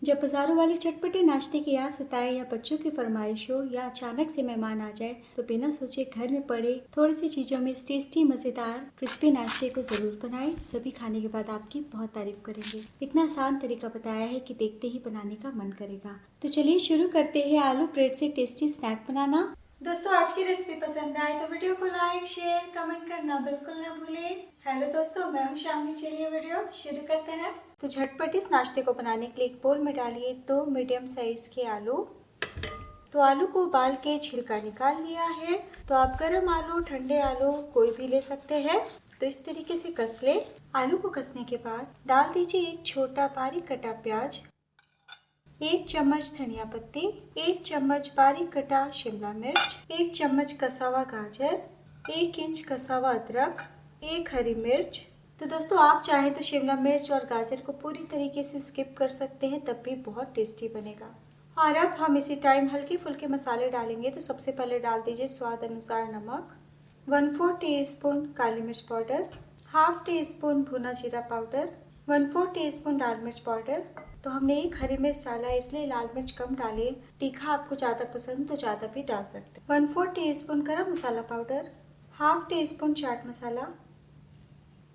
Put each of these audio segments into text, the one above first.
जब बाजारों वाले चटपटे नाश्ते की याद सताए या बच्चों की फरमाइश हो या अचानक से मेहमान आ जाए तो बिना सोचे घर में पड़े थोड़ी सी चीजों में इस टेस्टी मजेदार क्रिस्पी नाश्ते को जरूर बनाएं। सभी खाने के बाद आपकी बहुत तारीफ करेंगे। इतना आसान तरीका बताया है कि देखते ही बनाने का मन करेगा। तो चलिए शुरू करते हैं आलू ब्रेड से टेस्टी स्नैक बनाना। दोस्तों, आज की रेसिपी पसंद आए तो वीडियो को लाइक शेयर कमेंट करना बिल्कुल ना भूलें। हेलो दोस्तों, मैं हूं शामली। चलिए वीडियो शुरू करते हैं। तो झटपट इस नाश्ते को बनाने के लिए एक बोल में डालिए 2 मीडियम साइज के आलू। तो आलू को उबाल के छिलका निकाल लिया है। तो आप गर्म आलू ठंडे आलू कोई भी ले सकते हैं। तो इस तरीके से कस ले। आलू को कसने के बाद डाल दीजिए एक छोटा बारीक कटा प्याज, 1 चम्मच धनिया पत्ती, 1 चम्मच बारीक कटा शिमला मिर्च, 1 चम्मच कसा हुआ गाजर, 1 इंच कसा हुआ अदरक, 1 हरी मिर्च। तो दोस्तों, आप चाहें तो शिमला मिर्च और गाजर को पूरी तरीके से स्किप कर सकते हैं, तब भी बहुत टेस्टी बनेगा। और अब हम इसी टाइम हल्के फुल्के मसाले डालेंगे। तो सबसे पहले डाल दीजिए स्वाद अनुसार नमक, 1/4 टीस्पून काली मिर्च पाउडर, हाफ टी स्पून भुना जीरा पाउडर, 1/4 टीस्पून लाल मिर्च पाउडर। तो हमने 1 हरी मिर्च डाला है, इसलिए लाल मिर्च कम डालें। तीखा आपको ज़्यादा पसंद तो ज़्यादा भी डाल सकते हैं। 1/4 टीस्पून गरम मसाला powder, half tea spoon chaat masala.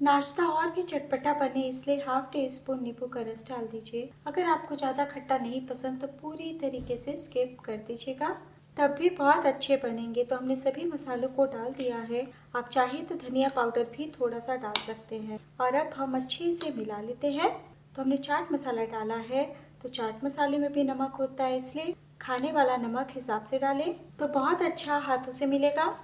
नाश्ता और भी चटपटा बने इसलिए हाफ टी स्पून नींबू का रस डाल दीजिए। अगर आपको ज़्यादा खट्टा नहीं पसंद तो पूरी तरीके से स्किप कर दीजिएगा, तब भी बहुत अच्छे बनेंगे। तो हमने सभी मसालों को डाल दिया है। आप चाहे तो धनिया पाउडर भी थोड़ा सा डाल सकते हैं। और अब हम अच्छे से मिला लेते हैं। तो हमने चाट मसाला डाला है। तो चाट मसाले में भी नमक होता है, इसलिए खाने वाला नमक हिसाब से डालें तो बहुत अच्छा हाथों से मिलेगा।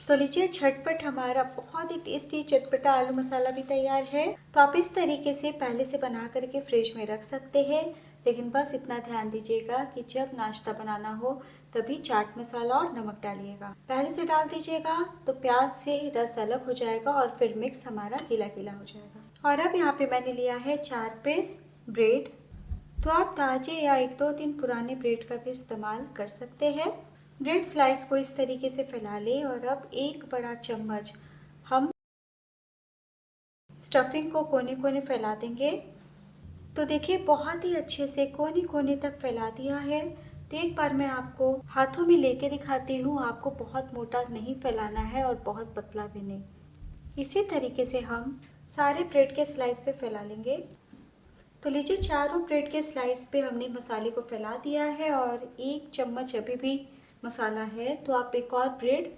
तो लीजिए, झटपट हमारा बहुत ही टेस्टी चटपटा आलू मसाला भी तैयार है। तो आप इस तरीके से पहले से बना करके फ्रिज में रख सकते हैं। लेकिन बस इतना ध्यान दीजिएगा कि जब नाश्ता बनाना हो तभी चाट मसाला और नमक डालिएगा। पहले से डाल दीजिएगा तो प्याज से रस अलग हो जाएगा और फिर मिक्स हमारा गीला गीला हो जाएगा। और अब यहाँ पे मैंने लिया है 4 पीस ब्रेड। तो आप ताजे या 1-2 दिन पुराने ब्रेड का भी इस्तेमाल कर सकते हैं। ब्रेड स्लाइस को इस तरीके से फैला लें और अब 1 बड़ा चम्मच हम स्टफिंग को कोने कोने फैला देंगे। तो देखिए, बहुत ही अच्छे से कोने कोने तक फैला दिया है। तो एक बार मैं आपको हाथों में लेके दिखाती हूँ। आपको बहुत मोटा नहीं फैलाना है और बहुत पतला भी नहीं। इसी तरीके से हम सारे ब्रेड के स्लाइस पे फैला लेंगे। तो लीजिए, चारों ब्रेड के स्लाइस पे हमने मसाले को फैला दिया है और 1 चम्मच अभी भी मसाला है। तो आप एक और ब्रेड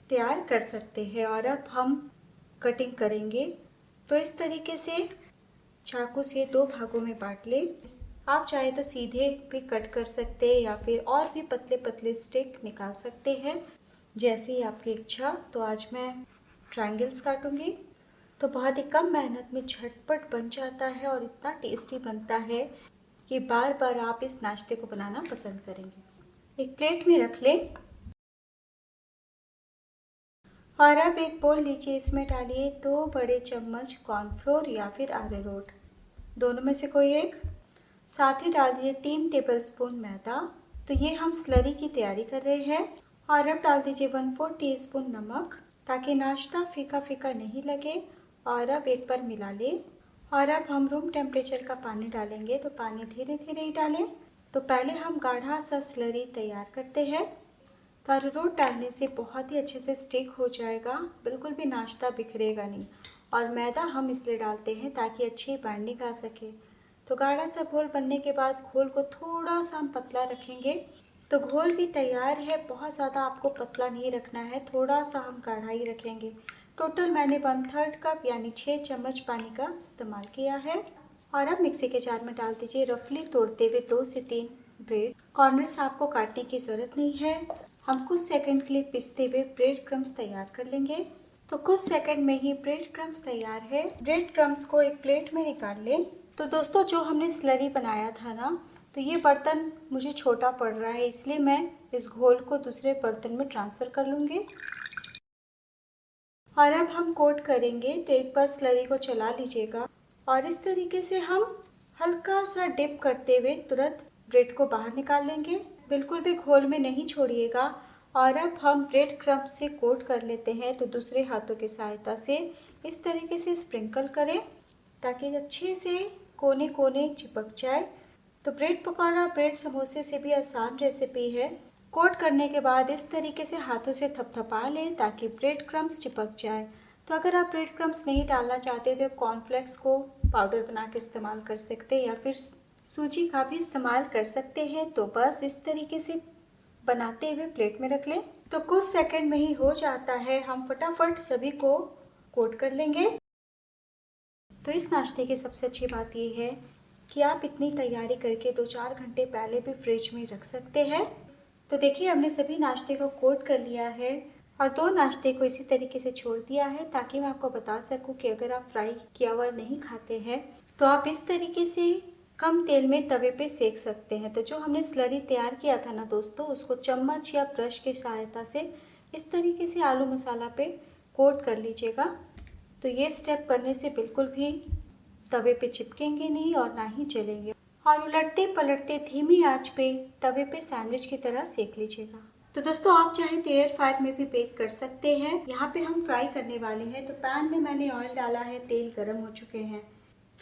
तैयार कर सकते हैं। और अब हम कटिंग करेंगे। तो इस तरीके से चाकू से 2 भागों में बांट लें। आप चाहे तो सीधे भी कट कर सकते हैं या फिर और भी पतले पतले स्टिक निकाल सकते हैं, जैसी आपकी इच्छा। तो आज मैं ट्रायंगल्स काटूंगी। तो बहुत ही कम मेहनत में झटपट बन जाता है और इतना टेस्टी बनता है कि बार बार आप इस नाश्ते को बनाना पसंद करेंगे। एक प्लेट में रख लें और अब एक बोल लीजिए। इसमें डालिए 2 बड़े चम्मच कॉर्नफ्लोर या फिर अरारोट, दोनों में से कोई एक। साथ ही डाल दीजिए 3 टेबलस्पून मैदा। तो ये हम स्लरी की तैयारी कर रहे हैं। और अब डाल दीजिए 1/4 टीस्पून नमक, ताकि नाश्ता फीका फीका नहीं लगे। और अब एक बार मिला लें। और अब हम रूम टेम्परेचर का पानी डालेंगे। तो पानी धीरे धीरे ही डालें। तो पहले हम गाढ़ा सा स्लरी तैयार करते हैं। तो अरारोट डालने से बहुत ही अच्छे से स्टिक हो जाएगा, बिल्कुल भी नाश्ता बिखरेगा नहीं। और मैदा हम इसलिए डालते हैं ताकि अच्छी बाइंडिंग आ सके। तो गाढ़ा सा घोल बनने के बाद घोल को थोड़ा सा हम पतला रखेंगे। तो घोल भी तैयार है, बहुत ज़्यादा आपको पतला नहीं रखना है, थोड़ा सा हम गाढ़ा ही रखेंगे। टोटल मैंने 1/3 कप यानी 6 चम्मच पानी का इस्तेमाल किया है। और अब मिक्सी के जार में डाल दीजिए रफली तोड़ते हुए 2 से 3 ब्रेड। कॉर्नर्स आपको काटने की ज़रूरत नहीं है। हम कुछ सेकंड के लिए पिसते हुए ब्रेड क्रम्स तैयार कर लेंगे। तो कुछ सेकंड में ही ब्रेड क्रम्स तैयार है। ब्रेड क्रम्स को एक प्लेट में निकाल लें। तो दोस्तों, जो हमने स्लरी बनाया था ना, तो ये बर्तन मुझे छोटा पड़ रहा है, इसलिए मैं इस घोल को दूसरे बर्तन में ट्रांसफ़र कर लूँगी। और अब हम कोट करेंगे। तो एक बार स्लरी को चला लीजिएगा और इस तरीके से हम हल्का सा डिप करते हुए तुरंत ब्रेड को बाहर निकाल लेंगे। बिल्कुल भी घोल में नहीं छोड़िएगा। और अब हम ब्रेड क्रम्ब से कोट कर लेते हैं। तो दूसरे हाथों की सहायता से इस तरीके से स्प्रिंकल करें ताकि अच्छे से कोने कोने चिपक जाए। तो ब्रेड पकौड़ा ब्रेड समोसे से भी आसान रेसिपी है। कोट करने के बाद इस तरीके से हाथों से थपथपा लें ताकि ब्रेड क्रम्स चिपक जाए। तो अगर आप ब्रेड क्रम्स नहीं डालना चाहते तो कॉर्नफ्लेक्स को पाउडर बना के इस्तेमाल कर सकते हैं या फिर सूजी का भी इस्तेमाल कर सकते हैं। तो बस इस तरीके से बनाते हुए प्लेट में रख लें। तो कुछ सेकंड में ही हो जाता है, हम फटाफट सभी को कोट कर लेंगे। तो इस नाश्ते की सबसे अच्छी बात यह है कि आप इतनी तैयारी करके 2-4 घंटे पहले भी फ्रिज में रख सकते हैं। तो देखिए हमने सभी नाश्ते को कोट कर लिया है और 2 नाश्ते को इसी तरीके से छोड़ दिया है ताकि मैं आपको बता सकूं कि अगर आप फ्राई किया हुआ नहीं खाते हैं तो आप इस तरीके से कम तेल में तवे पे सेक सकते हैं। तो जो हमने स्लरी तैयार किया था ना दोस्तों, उसको चम्मच या ब्रश की सहायता से इस तरीके से आलू मसाला पे कोट कर लीजिएगा। तो ये स्टेप करने से बिल्कुल भी तवे पे चिपकेंगे नहीं और ना ही जलेंगे। और उलटते पलटते धीमी आंच पे तवे पे सैंडविच की तरह सेक लीजिएगा। तो दोस्तों आप चाहे तो एयर फ्रायर में भी बेक कर सकते हैं। यहाँ पे हम फ्राई करने वाले हैं। तो पैन में मैंने ऑयल डाला है, तेल गर्म हो चुके हैं।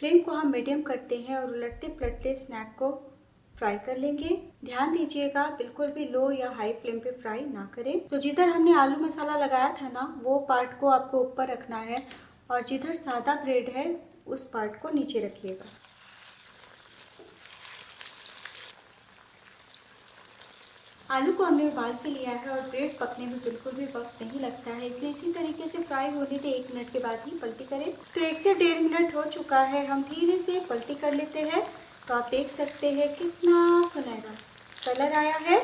फ्लेम को हम मीडियम करते हैं और उलटते पलटते स्नैक को फ्राई कर लेंगे। ध्यान दीजिएगा बिल्कुल भी लो या हाई फ्लेम पे फ्राई ना करें। तो जिधर हमने आलू मसाला लगाया था ना, वो पार्ट को आपको ऊपर रखना है और जिधर सादा ब्रेड है उस पार्ट को नीचे रखिएगा। आलू को हमने उबाल के लिया है और ब्रेड पकने में बिल्कुल भी वक्त नहीं लगता है, इसलिए इसी तरीके से फ्राई होने के 1 मिनट के बाद ही पलटी करें। तो 1 से 1.5 मिनट हो चुका है, हम धीरे से पलटी कर लेते हैं। तो आप देख सकते हैं कितना सुनहरा कलर आया है।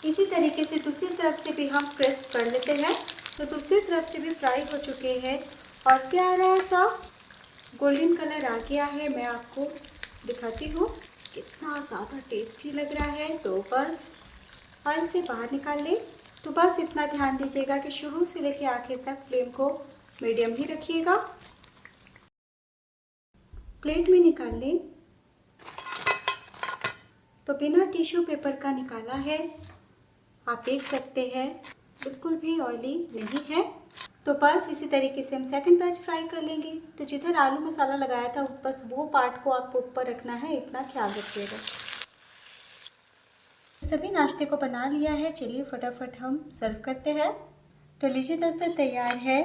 इसी तरीके से दूसरी तरफ से भी हम प्रेस कर लेते हैं। तो दूसरी तरफ से भी फ्राई हो चुके हैं और प्यारा सा गोल्डन कलर आ गया है। मैं आपको दिखाती हूँ कितना ज़्यादा टेस्टी लग रहा है। तो बस ऑयल से बाहर निकाल लें। तो बस इतना ध्यान दीजिएगा कि शुरू से लेकर आखिर तक फ्लेम को मीडियम ही रखिएगा। प्लेट में निकाल लें। तो बिना टिश्यू पेपर का निकाला है, आप देख सकते हैं बिल्कुल भी ऑयली नहीं है। तो बस इसी तरीके से हम सेकंड बैच फ्राई कर लेंगे। तो जिधर आलू मसाला लगाया था बस वो पार्ट को आपको ऊपर रखना है, इतना ख्याल रखिएगा। सभी नाश्ते को बना लिया है, चलिए फटाफट हम सर्व करते हैं। तो लीजिए दोस्तों, तैयार है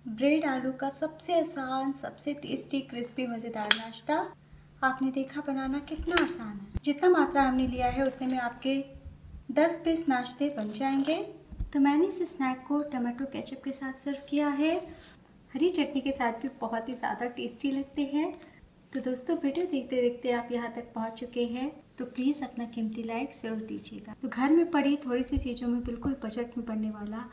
ब्रेड आलू का सबसे आसान, सबसे टेस्टी, क्रिस्पी, मज़ेदार नाश्ता। आपने देखा बनाना कितना आसान है। जितना मात्रा हमने लिया है उतने में आपके 10 पीस नाश्ते बन जाएंगे। तो मैंने इस स्नैक को टमाटो केचप के साथ सर्व किया है। हरी चटनी के साथ भी बहुत ही ज़्यादा टेस्टी लगते हैं। तो दोस्तों वीडियो देखते देखते आप यहाँ तक पहुँच चुके हैं तो प्लीज़ अपना कीमती लाइक ज़रूर दीजिएगा। तो घर में पड़ी थोड़ी सी चीज़ों में बिल्कुल बजट में बनने वाला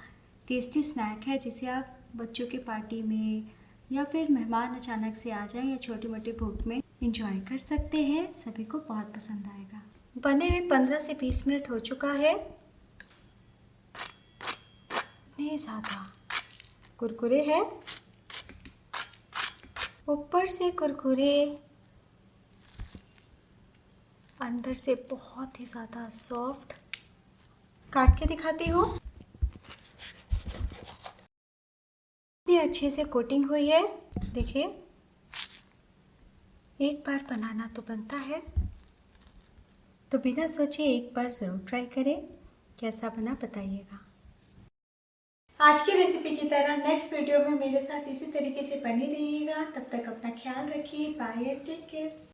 टेस्टी स्नैक है, जिसे आप बच्चों की पार्टी में या फिर मेहमान अचानक से आ जाएं या छोटी मोटी भूख में इंजॉय कर सकते हैं। सभी को बहुत पसंद आएगा। बने हुए 15 से 20 मिनट हो चुका है। इतने ज़्यादा कुरकुरे है, ऊपर से कुरकुरे, अंदर से बहुत ही ज़्यादा सॉफ्ट। काट के दिखाती हूँ, इतनी अच्छे से कोटिंग हुई है। देखिए, एक बार बनाना तो बनता है। तो बिना सोचे एक बार ज़रूर ट्राई करें, कैसा बना बताइएगा। आज की रेसिपी की तरह नेक्स्ट वीडियो में मेरे साथ इसी तरीके से बने रहिएगा। तब तक अपना ख्याल रखिए। Bye, take care.